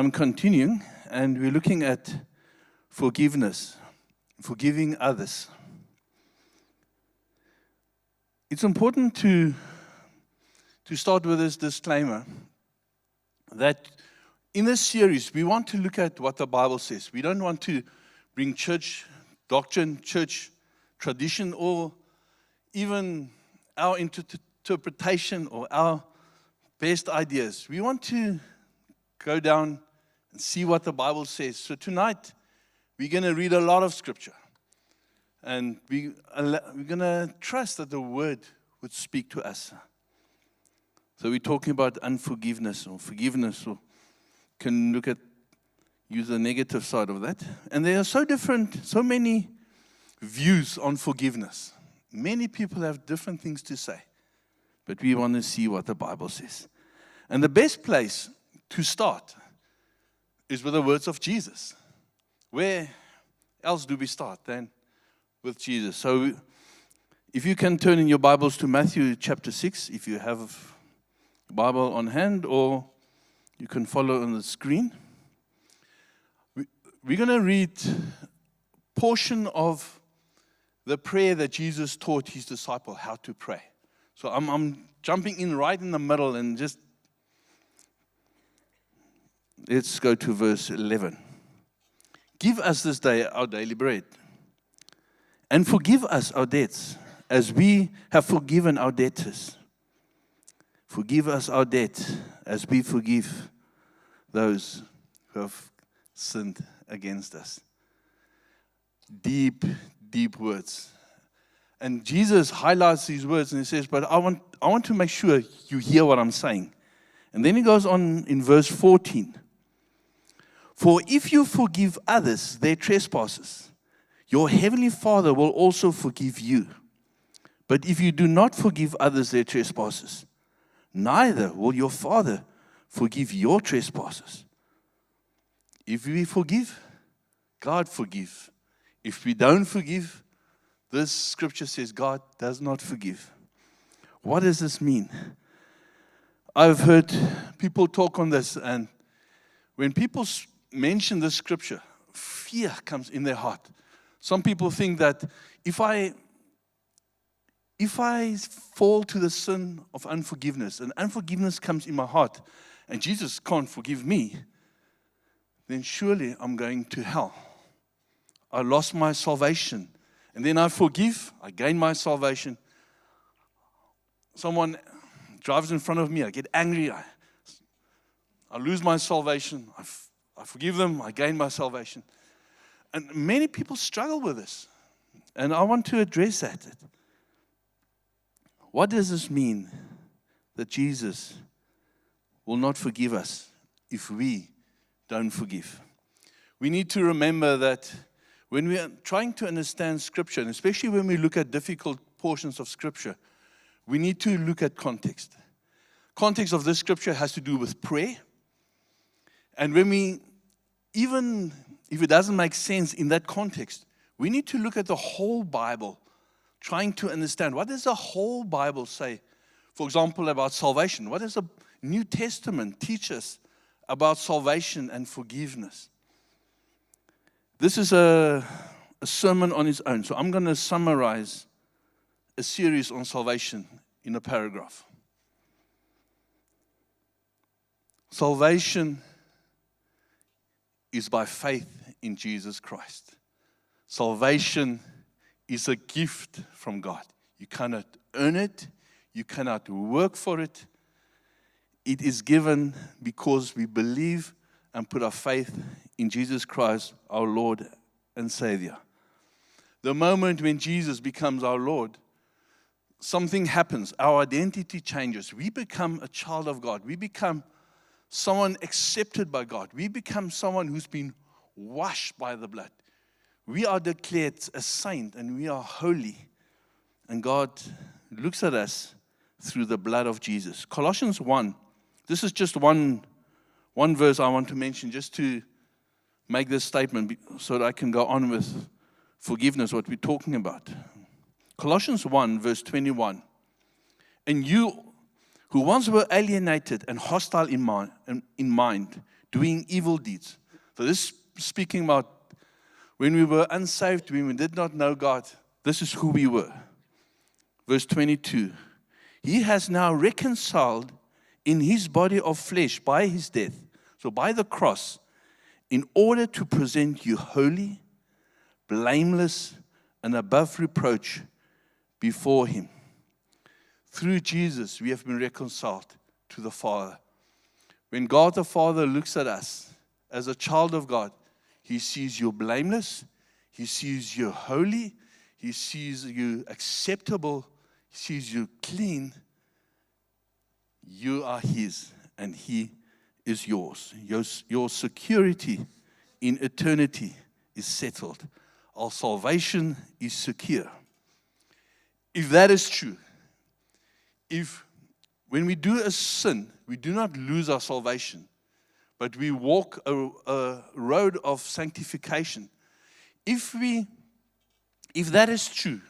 I'm continuing, and we're looking at forgiveness, forgiving others. It's important to start with this disclaimer that in this series, we want to look at what the Bible says. We don't want to bring church doctrine, church tradition, or even our interpretation or our best ideas. We want to go down and see what the Bible says. So tonight, we're going to read a lot of scripture. And we're going to trust that the word would speak to us. So we're talking about unforgiveness or forgiveness, or can use the negative side of that. And there are so many views on forgiveness. Many people have different things to say. But we want to see what the Bible says. And the best place to start is with the words of Jesus. Where else do we start than with Jesus? So if you can turn in your Bibles to Matthew chapter 6, if you have a Bible on hand, or you can follow on the screen. We're going to read a portion of the prayer that Jesus taught his disciple how to pray. So I'm jumping in right in the middle and just let's go to verse 11. Give us this day our daily bread, and forgive us our debts, as we have forgiven our debtors. Forgive us our debt, as we forgive those who have sinned against us. Deep, deep words. And Jesus highlights these words and he says, but I want to make sure you hear what I'm saying. And then he goes on in verse 14. For if you forgive others their trespasses, your heavenly Father will also forgive you. But if you do not forgive others their trespasses, neither will your Father forgive your trespasses. If we forgive, God forgives. If we don't forgive, this scripture says God does not forgive. What does this mean? I've heard people talk on this, and when people mention this scripture, fear comes in their heart. Some people think that if I fall to the sin of unforgiveness, and unforgiveness comes in my heart, and Jesus can't forgive me, then surely I'm going to hell. I lost my salvation. And then I forgive, I gain my salvation. Someone drives in front of me, I get angry, I lose my salvation. I forgive them, I gain my salvation. And many people struggle with this. And I want to address that. What does this mean that Jesus will not forgive us if we don't forgive? We need to remember that when we are trying to understand Scripture, and especially when we look at difficult portions of Scripture, we need to look at context. Context of this Scripture has to do with prayer. And even if it doesn't make sense in that context, we need to look at the whole Bible, trying to understand what does the whole Bible say, for example, about salvation. What does the New Testament teach us about salvation and forgiveness? This is a sermon on its own. So I'm going to summarize a series on salvation in a paragraph. Salvation is by faith in Jesus Christ. Salvation is a gift from God. You cannot earn it. You cannot work for it. It is given because we believe and put our faith in Jesus Christ, our Lord and Savior. The moment when Jesus becomes our Lord, something happens. Our identity changes. We become a child of God. We become someone accepted by God. We become someone who's been washed by the blood. We are declared a saint and we are holy. And God looks at us through the blood of Jesus. Colossians 1. This is just one verse I want to mention just to make this statement so that I can go on with forgiveness, what we're talking about. Colossians 1, verse 21. And you who once were alienated and hostile in mind, doing evil deeds. So this is speaking about when we were unsaved, when we did not know God, this is who we were. Verse 22, He has now reconciled in His body of flesh by His death, so by the cross, in order to present you holy, blameless, and above reproach before Him. Through Jesus, we have been reconciled to the Father. When God the Father looks at us as a child of God, He sees you blameless, He sees you holy, He sees you acceptable, He sees you clean. You are His, and He is yours. Your security in eternity is settled. Our salvation is secure. If that is true, if when we do a sin, we do not lose our salvation, but we walk a road of sanctification. If that is true,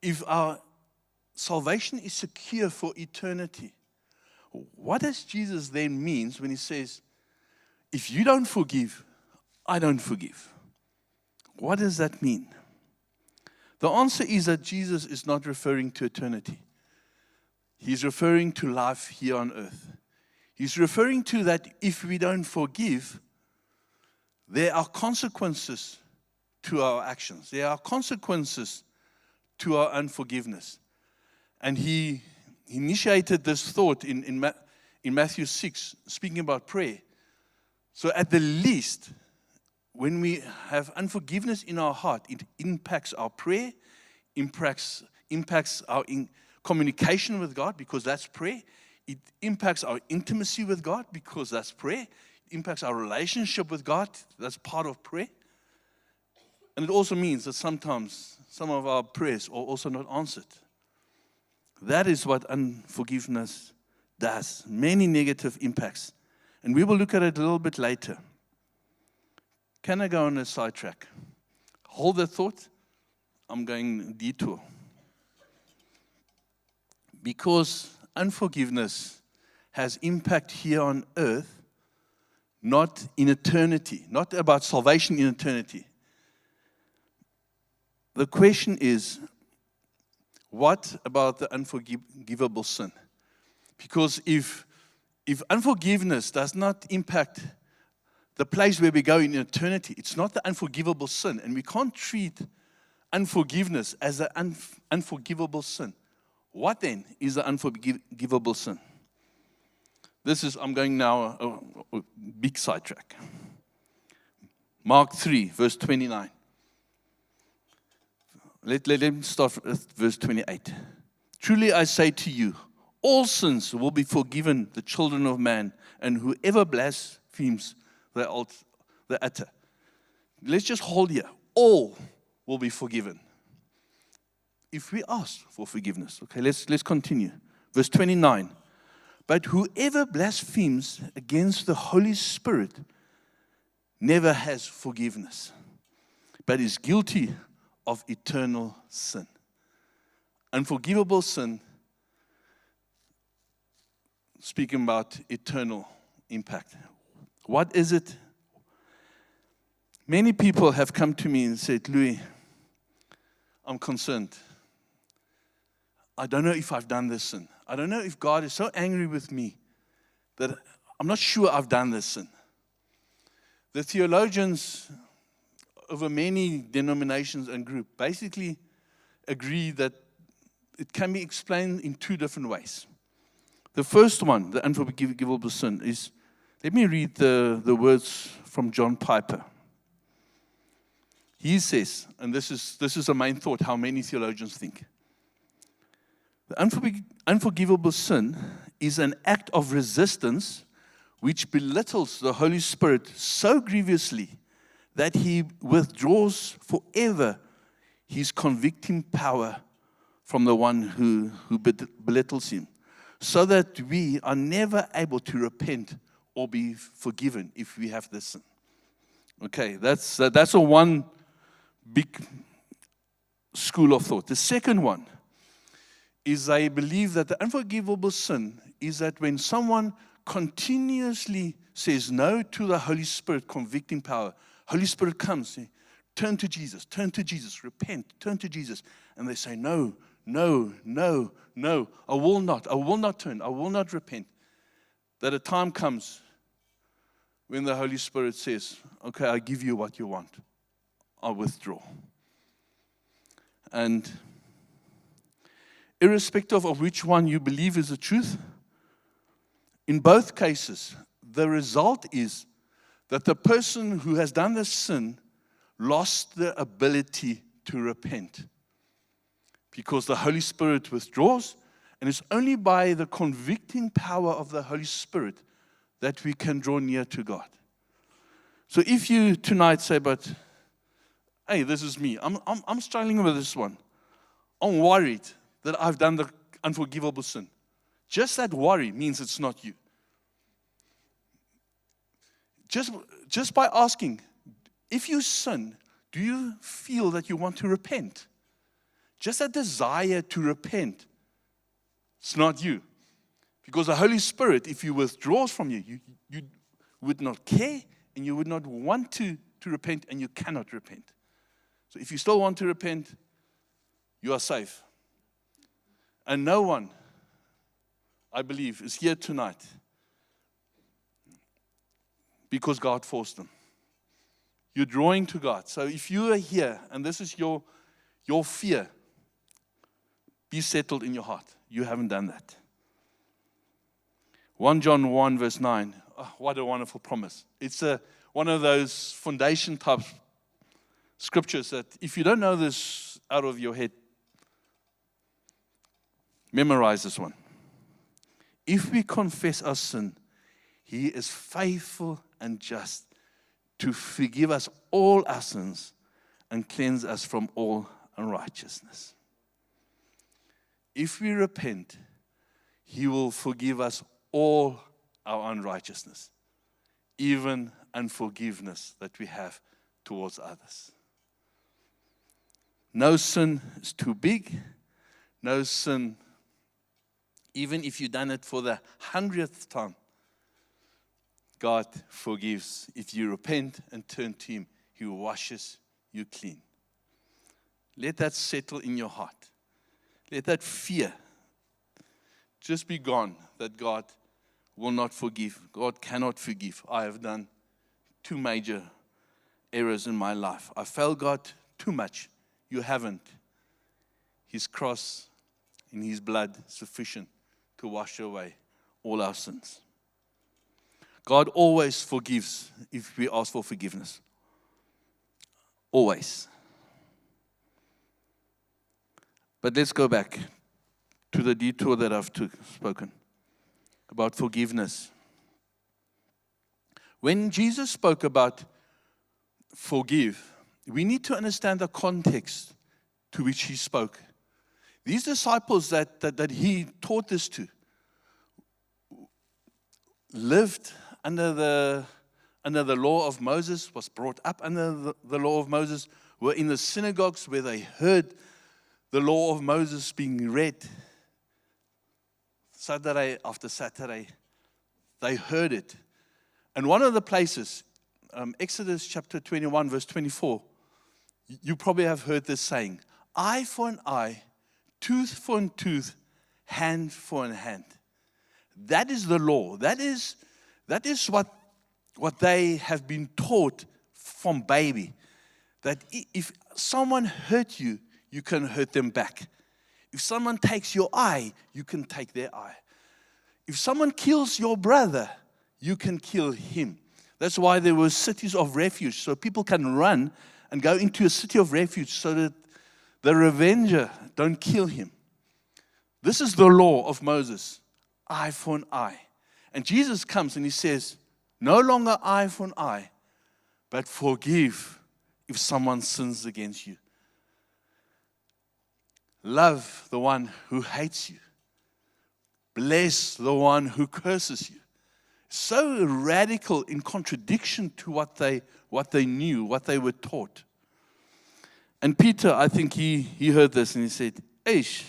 if our salvation is secure for eternity, what does Jesus then mean when He says, if you don't forgive, I don't forgive? What does that mean? The answer is that Jesus is not referring to eternity. He's referring to life here on earth. He's referring to that if we don't forgive, there are consequences to our actions. There are consequences to our unforgiveness. And He initiated this thought in Matthew 6, speaking about prayer. So at the least, when we have unforgiveness in our heart, it impacts our prayer, impacts our communication with God, because that's prayer. It impacts our intimacy with God, because that's prayer. It impacts our relationship with God. That's part of prayer. And it also means that sometimes some of our prayers are also not answered. That is what unforgiveness does. Many negative impacts. And we will look at it a little bit later. Can I go on a sidetrack? Hold that thought. I'm going detour. Because unforgiveness has impact here on earth, not in eternity, not about salvation in eternity. The question is, what about the unforgivable sin? Because if unforgiveness does not impact the place where we go in eternity, it's not the unforgivable sin. And we can't treat unforgiveness as an unforgivable sin. What then is the unforgivable sin? I'm going now a big sidetrack. Mark 3, verse 29. Let me start with verse 28. Truly I say to you, all sins will be forgiven the children of man, and whoever blasphemes the utter. Let's just hold here. All will be forgiven if we ask for forgiveness. Okay, let's continue. Verse 29. But whoever blasphemes against the Holy Spirit never has forgiveness, but is guilty of eternal sin. Unforgivable sin, speaking about eternal impact. What is it? Many people have come to me and said, Louis, I'm concerned. I don't know if I've done this sin. I don't know if God is so angry with me that I'm not sure I've done this sin. The theologians over many denominations and groups basically agree that it can be explained in two different ways. The first one, the unforgivable sin, is, let me read the words from John Piper. He says, and this is a main thought, how many theologians think. The unforgivable sin is an act of resistance which belittles the Holy Spirit so grievously that He withdraws forever His convicting power from the one who belittles Him, so that we are never able to repent or be forgiven if we have this sin. Okay, that's a one big school of thought. The second one is I believe that the unforgivable sin is that when someone continuously says no to the Holy Spirit convicting power, Holy Spirit comes, turn to Jesus, repent, turn to Jesus. And they say, no, I will not turn, I will not repent. That a time comes when the Holy Spirit says, okay, I give you what you want. I'll withdraw. And irrespective of which one you believe is the truth, in both cases, the result is that the person who has done the sin lost the ability to repent. Because the Holy Spirit withdraws, and it's only by the convicting power of the Holy Spirit that we can draw near to God. So if you tonight say, but, hey, this is me. I'm struggling with this one. I'm worried that I've done the unforgivable sin. Just that worry means it's not you. Just by asking, if you sin, do you feel that you want to repent? Just that desire to repent, it's not you. Because the Holy Spirit, if He withdraws from you, you would not care and you would not want to repent, and you cannot repent. So if you still want to repent, you are safe. And no one, I believe, is here tonight because God forced them. You're drawing to God. So if you are here and this is your fear, be settled in your heart. You haven't done that. 1 John 1 verse 9. Oh, what a wonderful promise. It's one of those foundation type scriptures that if you don't know this out of your head, memorize this one. If we confess our sin, He is faithful and just to forgive us all our sins and cleanse us from all unrighteousness. If we repent, He will forgive us all our unrighteousness, even unforgiveness that we have towards others. No sin is too big. No sin, even if you've done it for the 100th time, God forgives. If you repent and turn to Him, He washes you clean. Let that settle in your heart. Let that fear just be gone, that God will not forgive. God cannot forgive. I have done 2 major errors in my life. I failed God too much. You haven't. His cross and His blood sufficient to wash away all our sins. God always forgives if we ask for forgiveness. Always. But let's go back to the detour that I've spoken about forgiveness. When Jesus spoke about forgive, we need to understand the context to which He spoke. These disciples that He taught this to lived under the law of Moses, was brought up under the law of Moses, were in the synagogues where they heard the law of Moses being read. Saturday after Saturday, they heard it. And one of the places, Exodus chapter 21, verse 24, you probably have heard this saying, eye for an eye, tooth for a tooth, hand for a hand. That is the law. That is what they have been taught from baby. That if someone hurt you, you can hurt them back. If someone takes your eye, you can take their eye. If someone kills your brother, you can kill him. That's why there were cities of refuge, so people can run and go into a city of refuge so that the revenger don't kill him. This is the law of Moses, eye for an eye. And Jesus comes and He says, no longer eye for an eye, but forgive if someone sins against you. Love the one who hates you. Bless the one who curses you. So radical in contradiction to what they knew, what they were taught. And Peter, I think he heard this and he said, Eish,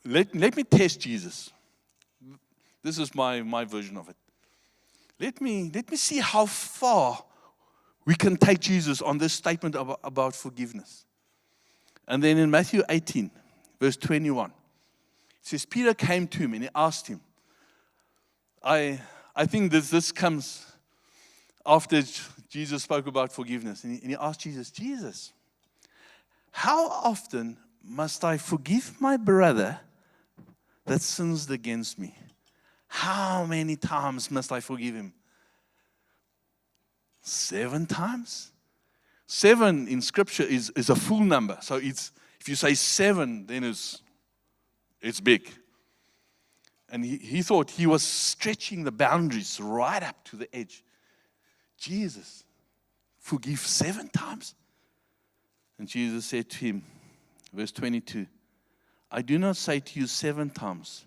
let me test Jesus. This is my version of it. let me see how far we can take Jesus on this statement about forgiveness. And then in Matthew 18, verse 21, it says, Peter came to him and he asked him, I think this comes after Jesus spoke about forgiveness. And he asked Jesus, how often must I forgive my brother that sins against me? How many times must I forgive him? 7 times? 7 in Scripture is a full number. So if you say 7, then it's big. And he thought he was stretching the boundaries right up to the edge. Jesus, forgive 7 times? And Jesus said to him, verse 22, I do not say to you 7 times,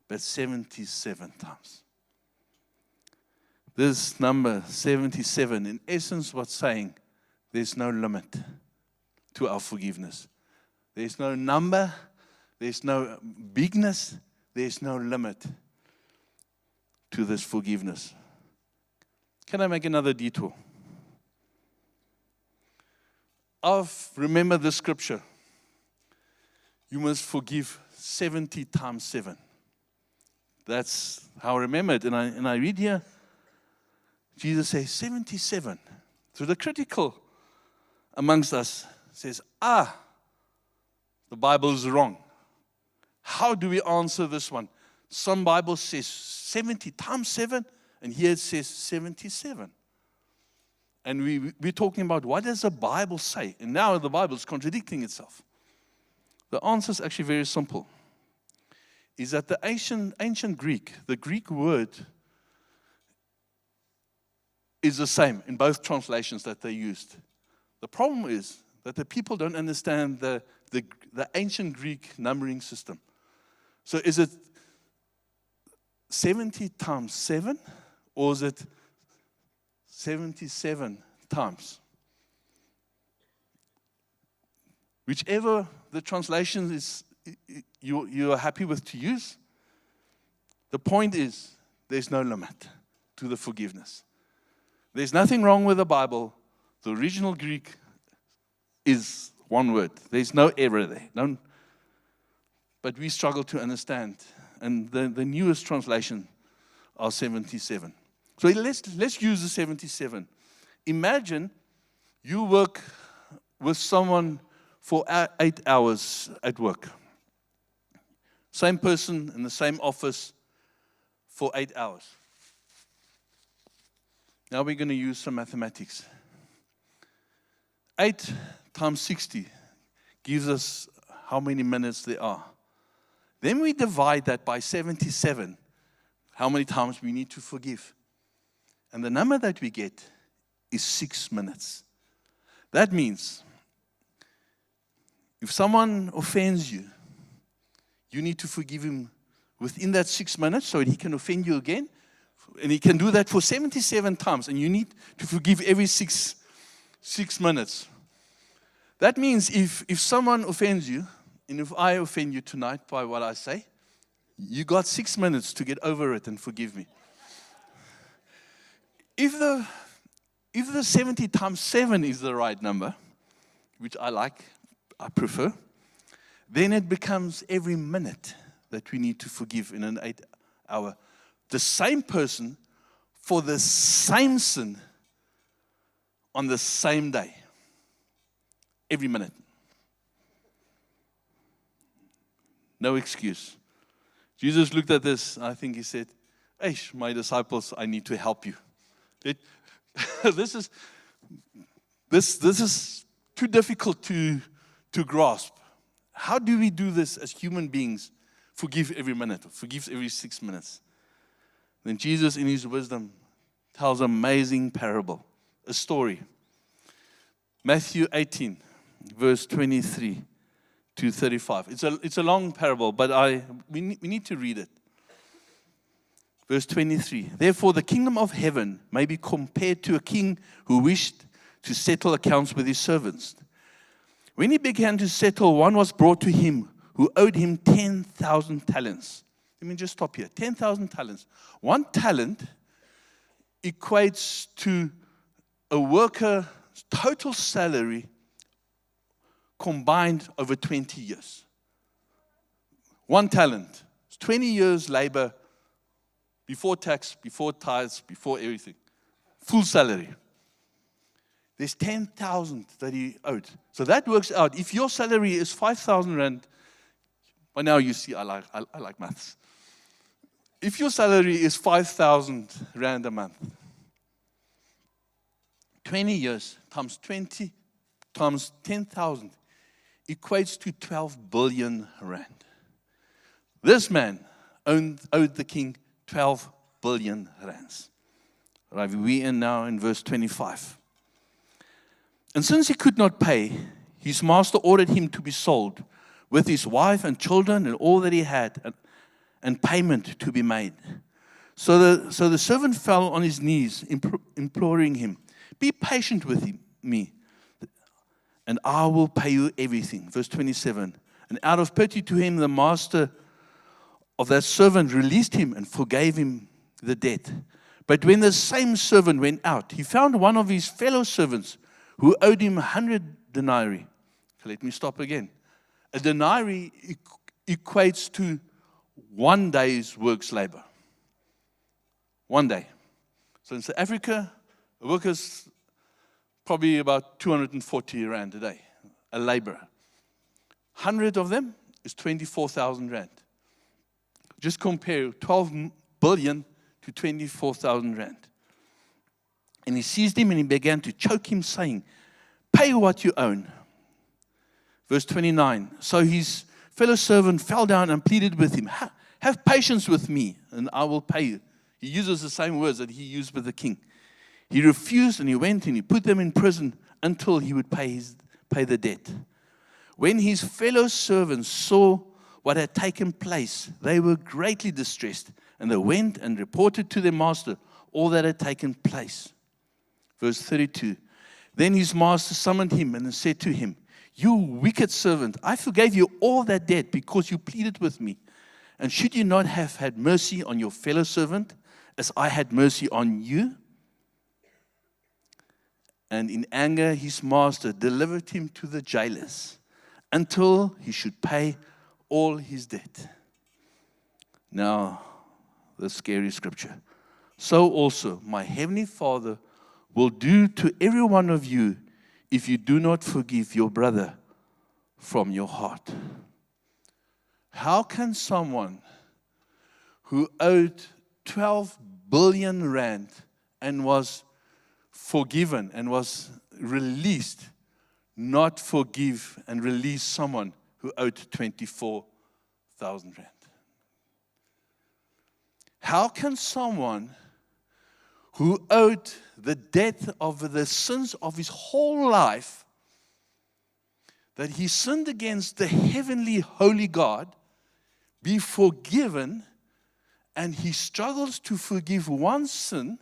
but 77 times. This number, 77, in essence what's saying, there's no limit to our forgiveness. There's no number, there's no bigness, there's no limit to this forgiveness. Can I make another detour? Remember this scripture. You must forgive 70 times 7. That's how I remember it. And I read here, Jesus says 77. So the critical amongst us says, the Bible is wrong. How do we answer this one? Some Bible says 70 times 7, and here it says 77. And we're talking about what does the Bible say? And now the Bible is contradicting itself. The answer is actually very simple. Is that the ancient Greek, the Greek word is the same in both translations that they used. The problem is that the people don't understand the ancient Greek numbering system. So is it 70 times 7 or is it 77 times? Whichever the translation is you are happy with to use, the point is there's no limit to the forgiveness. There's nothing wrong with the Bible. The original Greek is one word. There's no error there. But we struggle to understand. And the newest translation are 77. So let's use the 77. Imagine you work with someone for 8 hours at work. Same person in the same office for 8 hours. Now we're going to use some mathematics. 8 times 60 gives us how many minutes there are. Then we divide that by 77, how many times we need to forgive. And the number that we get is 6 minutes. That means if someone offends you, you need to forgive him within that 6 minutes so that he can offend you again. And he can do that for 77 times. And you need to forgive every six minutes. That means if someone offends you, and if I offend you tonight by what I say, you got 6 minutes to get over it and forgive me. If the 70 times 7 is the right number, which I prefer, then it becomes every minute that we need to forgive in an 8 hour. The same person for the same sin on the same day. Every minute. No excuse. Jesus looked at this, and I think he said, "Hey, my disciples, I need to help you. This is too difficult to grasp. How do we do this as human beings? Forgive every minute, forgive every 6 minutes." Then Jesus, in his wisdom, tells an amazing parable, a story. Matthew 18, verse 23 to 35. It's a long parable, but we need to read it. Verse 23. Therefore, the kingdom of heaven may be compared to a king who wished to settle accounts with his servants. When he began to settle, one was brought to him who owed him 10,000 talents. Let me just stop here. 10,000 talents. 1 talent equates to a worker's total salary combined over 20 years. 1 talent. It's 20 years labor before tax, before tithes, before everything. Full salary. There's 10,000 that he owed. So that works out. If your salary is 5,000 rand, by now you see I like maths. If your salary is 5,000 rand a month, 20 years times 20 times 10,000 equates to 12 billion rand. This man owed the king 12 billion rands. Right, we are now in verse 25. And since he could not pay, his master ordered him to be sold with his wife and children and all that he had, and payment to be made. So the servant fell on his knees, imploring him, "Be patient with me, and I will pay you everything." Verse 27. And out of pity to him, the master of that servant released him and forgave him the debt. But when the same servant went out, he found one of his fellow servants who owed him 100 denarii. Let me stop again. A denarii equates to 1 day's work's labor. 1 day. So in South Africa, a worker's probably about 240 rand a day, a laborer. 100 of them is 24,000 rand. Just compare 12 billion to 24,000 rand. And he seized him and he began to choke him, saying, "Pay what you own." Verse 29. So his fellow servant fell down and pleaded with him, "Have patience with me, and I will pay you." He uses the same words that he used with the king. He refused, and he went and he put them in prison until he would pay the debt. When his fellow servants saw what had taken place, they were greatly distressed, and they went and reported to their master all that had taken place. Verse 32. Then his master summoned him and said to him, "You wicked servant, I forgave you all that debt because you pleaded with me. And should you not have had mercy on your fellow servant as I had mercy on you?" And in anger, his master delivered him to the jailers until he should pay all his debt. Now, the scary scripture. So also, my heavenly Father will do to every one of you if you do not forgive your brother from your heart. How can someone who owed 12 billion rand and was forgiven and was released not forgive and release someone who owed 24,000 rand? How can someone who owed the debt of the sins of his whole life, that he sinned against the heavenly holy God, be forgiven, and he struggles to forgive one sin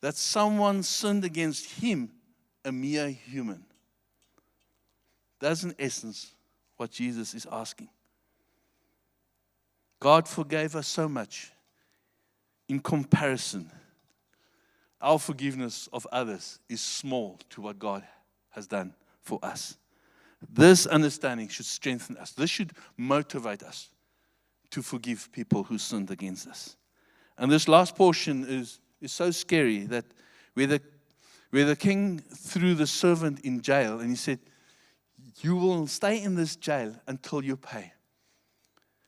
that someone sinned against him, a mere human? That's in essence what Jesus is asking. God forgave us so much. In comparison, our forgiveness of others is small to what God has done for us. This understanding should strengthen us. This should motivate us to forgive people who sinned against us. And this last portion is so scary, that where the king threw the servant in jail and he said, "You will stay in this jail until you pay."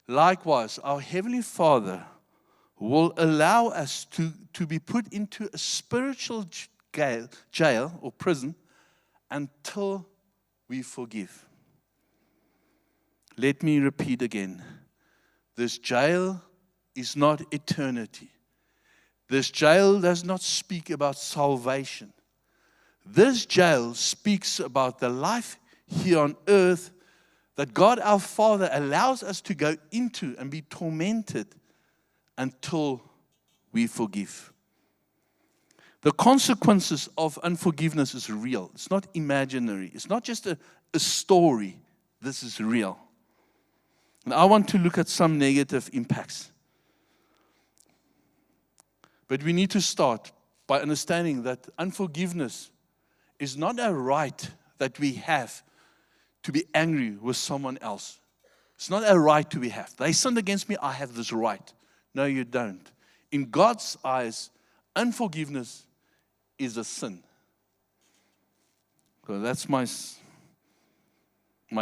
Likewise, our Heavenly Father will allow us to be put into a spiritual jail or prison until we forgive. Let me repeat again. This jail is not eternity. This jail does not speak about salvation. This jail speaks about the life here on earth that God our Father allows us to go into and be tormented until we forgive. The consequences of unforgiveness is real. It's not imaginary. It's not just a story. This is real. And I want to look at some negative impacts. But we need to start by understanding that unforgiveness is not a right that we have to be angry with someone else. It's not a right to be have. They sinned against me, I have this right. No, you don't. In God's eyes, unforgiveness is a sin. So that's my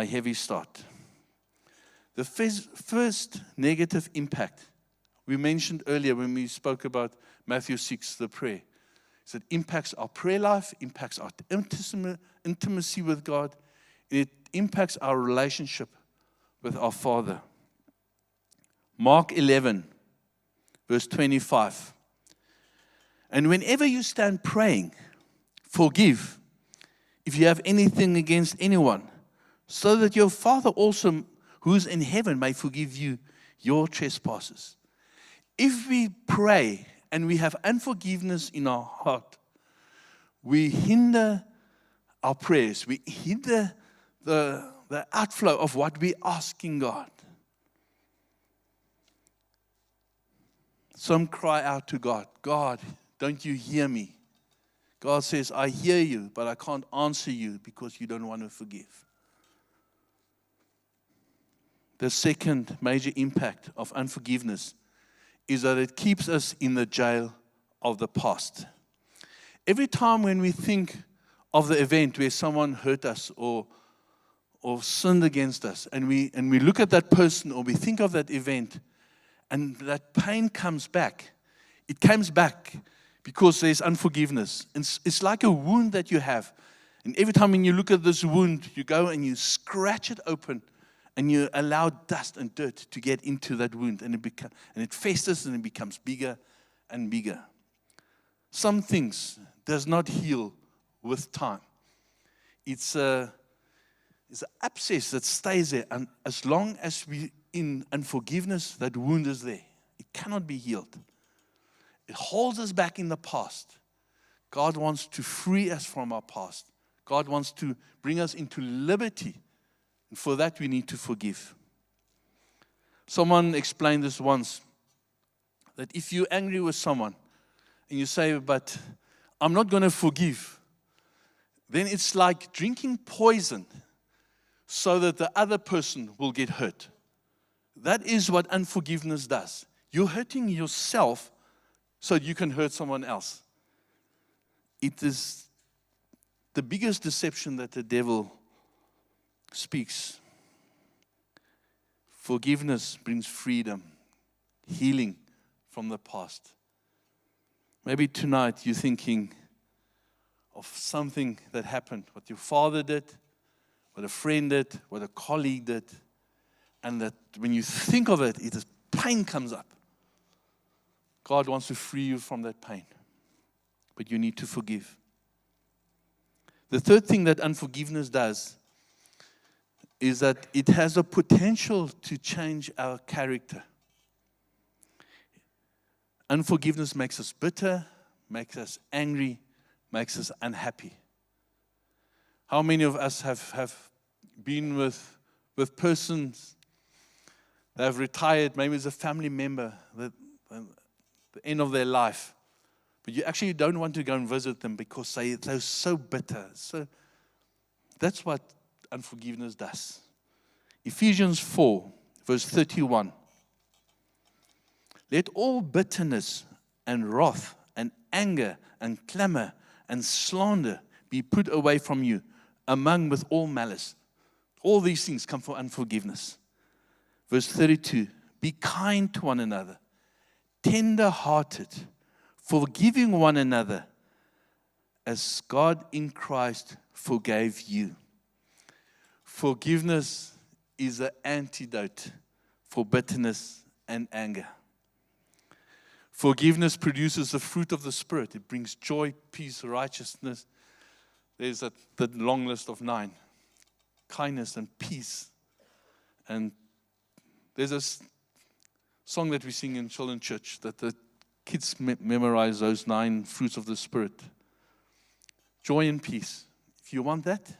heavy start. The first negative impact we mentioned earlier when we spoke about Matthew 6, the prayer, is it impacts our prayer life, impacts our intimacy with God, it impacts our relationship with our Father. Mark 11, verse 25. And whenever you stand praying, forgive if you have anything against anyone, so that your Father also, who is in heaven, may forgive you your trespasses. If we pray and we have unforgiveness in our heart, we hinder our prayers. We hinder the outflow of what we're asking God. Some cry out to God, God, don't you hear me? God says, I hear you, but I can't answer you because you don't want to forgive. The second major impact of unforgiveness is that it keeps us in the jail of the past. Every time when we think of the event where someone hurt us or sinned against us, and we look at that person or we think of that event, and that pain comes back, it comes back because there's unforgiveness. It's like a wound that you have. And every time when you look at this wound, you go and you scratch it open and you allow dust and dirt to get into that wound. And it festers and it becomes bigger and bigger. Some things does not heal with time. It's an abscess that stays there. And as long as we're in unforgiveness, that wound is there. It cannot be healed. It holds us back in the past. God wants to free us from our past. God wants to bring us into liberty. And for that, we need to forgive. Someone explained this once, that if you're angry with someone and you say, but I'm not going to forgive, then it's like drinking poison so that the other person will get hurt. That is what unforgiveness does. You're hurting yourself so you can hurt someone else. It is the biggest deception that the devil speaks. Forgiveness brings freedom, healing from the past. Maybe tonight you're thinking of something that happened, what your father did, what a friend did, what a colleague did, and that when you think of it, pain comes up. God wants to free you from that pain, but you need to forgive. The third thing that unforgiveness does is that it has a potential to change our character. Unforgiveness makes us bitter, makes us angry, makes us unhappy. How many of us have been with persons that have retired, maybe as a family member, that the end of their life, but you actually don't want to go and visit them because they're so bitter. So that's what unforgiveness does. Ephesians 4, verse 31. Let all bitterness and wrath and anger and clamor and slander be put away from you, among with all malice. All these things come from unforgiveness. Verse 32. Be kind to one another, tender-hearted, forgiving one another, as God in Christ forgave you. Forgiveness is an antidote for bitterness and anger. Forgiveness produces the fruit of the Spirit. It brings joy, peace, righteousness. There's that long list of 9. Kindness and peace. And there's a song that we sing in children's church that the kids memorize those 9 fruits of the Spirit. Joy and peace. If you want that,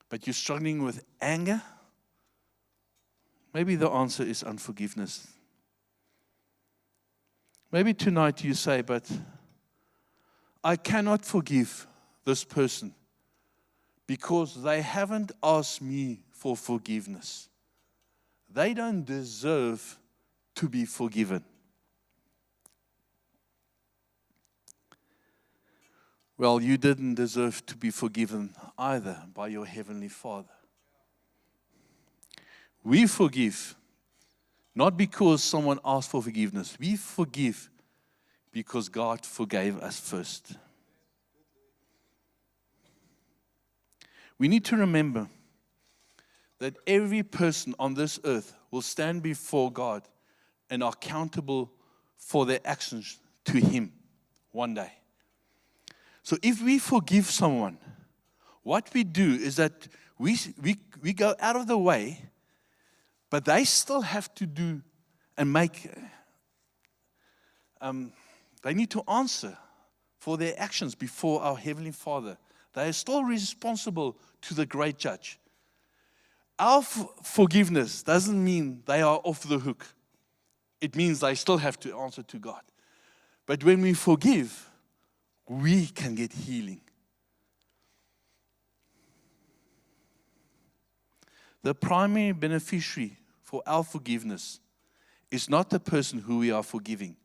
but you're struggling with anger, maybe the answer is unforgiveness. Maybe tonight you say, but I cannot forgive this person because they haven't asked me for forgiveness. They don't deserve to be forgiven. Well, you didn't deserve to be forgiven either by your Heavenly Father. We forgive not because someone asked for forgiveness. We forgive because God forgave us first. We need to remember that every person on this earth will stand before God and are accountable for their actions to Him one day. So if we forgive someone, what we do is that we go out of the way, but they still have to do and make, they need to answer for their actions before our Heavenly Father. They are still responsible to the great judge. Our forgiveness doesn't mean they are off the hook. It means they still have to answer to God. But when we forgive, we can get healing. The primary beneficiary for our forgiveness is not the person who we are forgiving.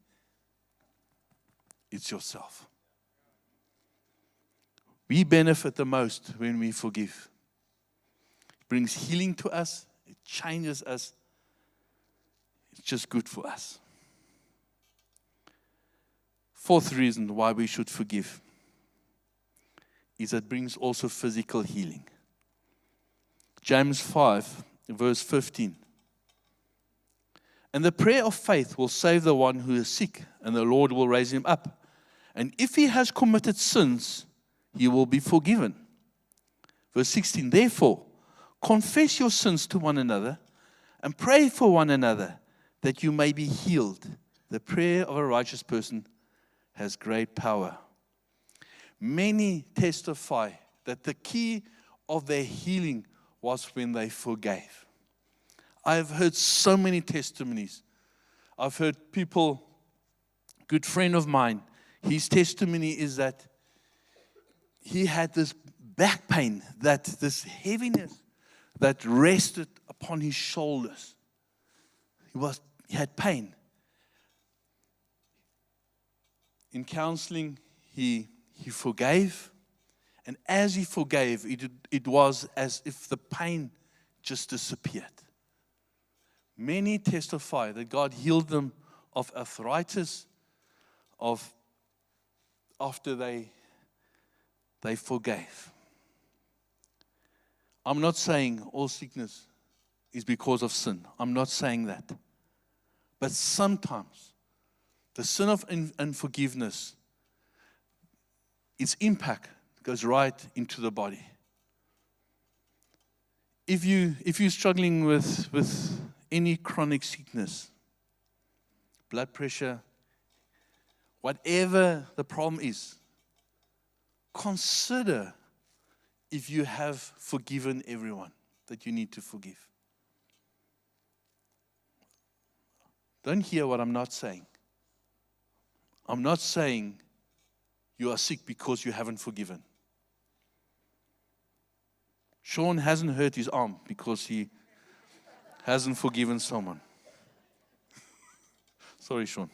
It's yourself. We benefit the most when we forgive. It brings healing to us. It changes us. It's just good for us. Fourth reason why we should forgive is it brings also physical healing. James 5, verse 15. And the prayer of faith will save the one who is sick, and the Lord will raise him up. And if he has committed sins, he will be forgiven. Verse 16. Therefore, confess your sins to one another and pray for one another that you may be healed. The prayer of a righteous person has great power. Many testify that the key of their healing was when they forgave. I've heard so many testimonies. I've heard people, a good friend of mine, his testimony is that he had this back pain, this heaviness that rested upon his shoulders. He had pain. In counseling, he forgave. And as he forgave, it was as if the pain just disappeared. Many testify that God healed them of arthritis, after they forgave. I'm not saying all sickness is because of sin. I'm not saying that. But sometimes the sin of unforgiveness, its impact goes right into the body. If you're struggling with any chronic sickness, blood pressure, whatever the problem is, consider if you have forgiven everyone that you need to forgive. Don't hear what I'm not saying. I'm not saying you are sick because you haven't forgiven. Sean hasn't hurt his arm because he hasn't forgiven someone. Sorry, Sean.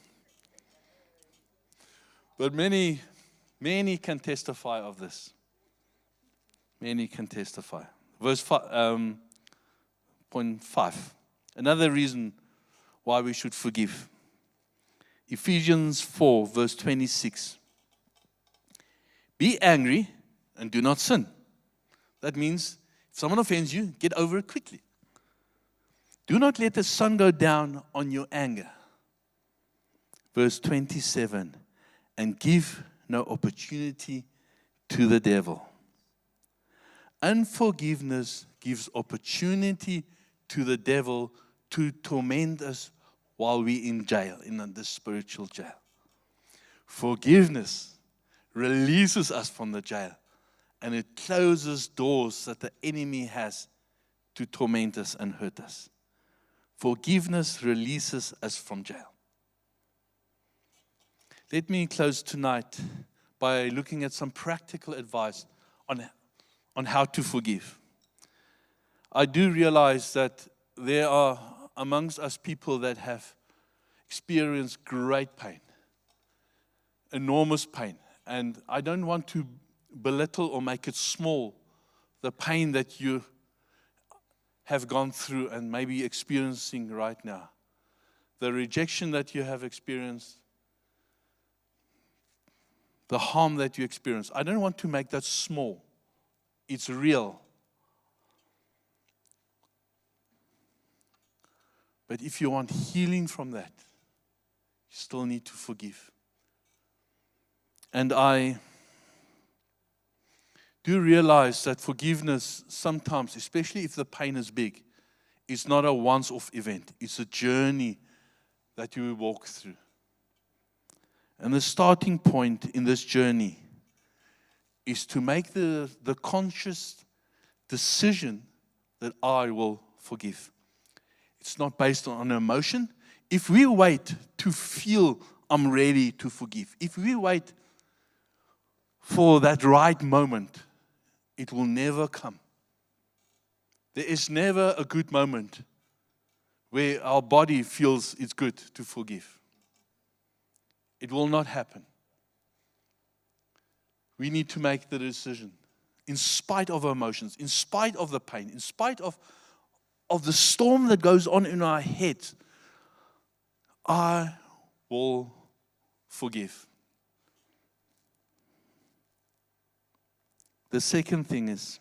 But many can testify of this. Many can testify. Verse 5, point 5. Another reason why we should forgive. Ephesians 4, verse 26. Be angry and do not sin. That means if someone offends you, get over it quickly. Do not let the sun go down on your anger. Verse 27. And give no opportunity to the devil. Unforgiveness gives opportunity to the devil to torment us while we're in jail, in the spiritual jail. Forgiveness releases us from the jail, and it closes doors that the enemy has to torment us and hurt us. Forgiveness releases us from jail. Let me close tonight by looking at some practical advice on how to forgive. I do realize that there are amongst us people that have experienced great pain, enormous pain. And I don't want to belittle or make it small, the pain that you have gone through and maybe experiencing right now. The rejection that you have experienced, the harm that you experience. I don't want to make that small. It's real. But if you want healing from that, you still need to forgive. And I do realize that forgiveness sometimes, especially if the pain is big, is not a once-off event. It's a journey that you will walk through. And the starting point in this journey is to make the conscious decision that I will forgive. It's not based on emotion. If we wait to feel I'm ready to forgive, if we wait for that right moment, it will never come. There is never a good moment where our body feels it's good to forgive. It will not happen. We need to make the decision, in spite of our emotions, in spite of the pain, in spite of the storm that goes on in our heads. I will forgive. The second thing is,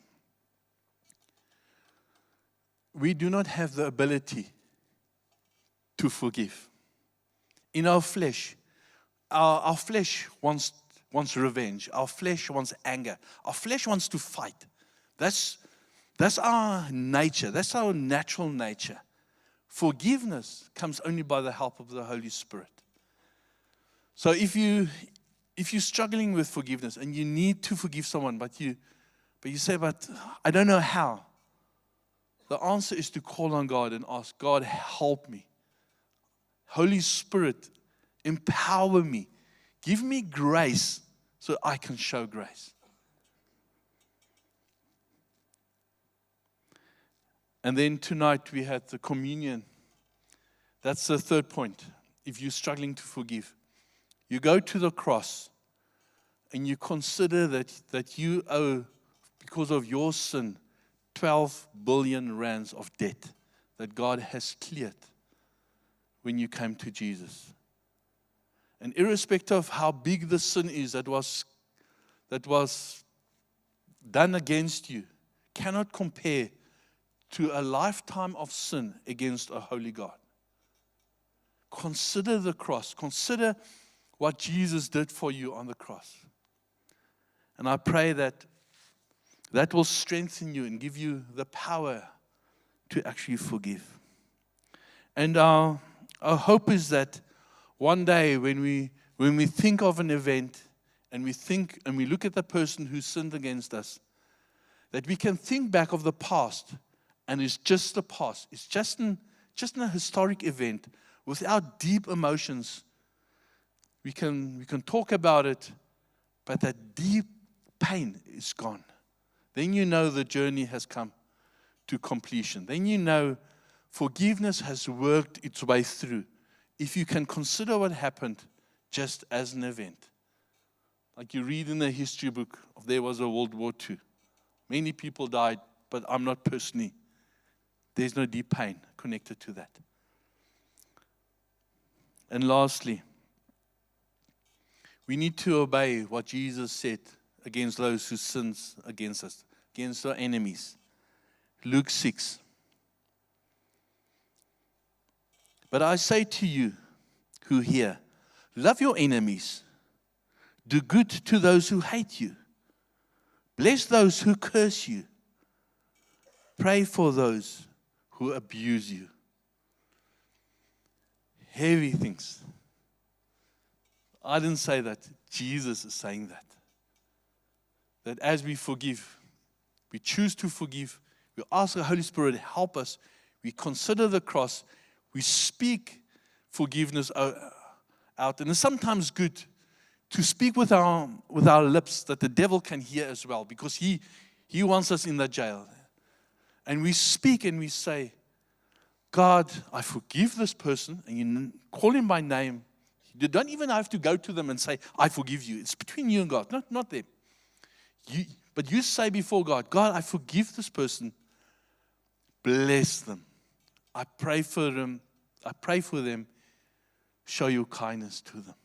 we do not have the ability to forgive. In our flesh, our flesh wants revenge. Our flesh wants anger. Our flesh wants to fight. That's our nature. That's our natural nature. Forgiveness comes only by the help of the Holy Spirit. So if you're struggling with forgiveness and you need to forgive someone, but you say, but I don't know how. The answer is to call on God and ask, God, help me. Holy Spirit, empower me. Give me grace so I can show grace. And then tonight we had the communion. That's the third point. If you're struggling to forgive, you go to the cross and you consider that you owe, because of your sin, 12 billion rands of debt that God has cleared when you came to Jesus. And irrespective of how big the sin is that was done against you, cannot compare to a lifetime of sin against a holy God. Consider the cross. Consider what Jesus did for you on the cross. And I pray that will strengthen you and give you the power to actually forgive. And our hope is that one day when we think of an event and we look at the person who sinned against us, that we can think back of the past, and it's just the past. It's just a historic event without deep emotions. We can talk about it, but that deep pain is gone. Then you know the journey has come to completion. Then you know forgiveness has worked its way through. If you can consider what happened just as an event. Like you read in the history book, there was a World War II. Many people died, but I'm not personally. There's no deep pain connected to that. And lastly, we need to obey what Jesus said against those who sin against us, against our enemies. Luke 6. But I say to you who hear, love your enemies, do good to those who hate you, bless those who curse you, pray for those who abuse you. Heavy things. I didn't say that. Jesus is saying that. That as we forgive, we choose to forgive, we ask the Holy Spirit to help us, we consider the cross, we speak forgiveness out. And it's sometimes good to speak with our lips that the devil can hear as well, because he wants us in the jail. And we speak and we say, God, I forgive this person, and you call him by name. You don't even have to go to them and say, I forgive you. It's between you and God, not them. But you say before God, God, I forgive this person. Bless them. I pray for them. Show your kindness to them.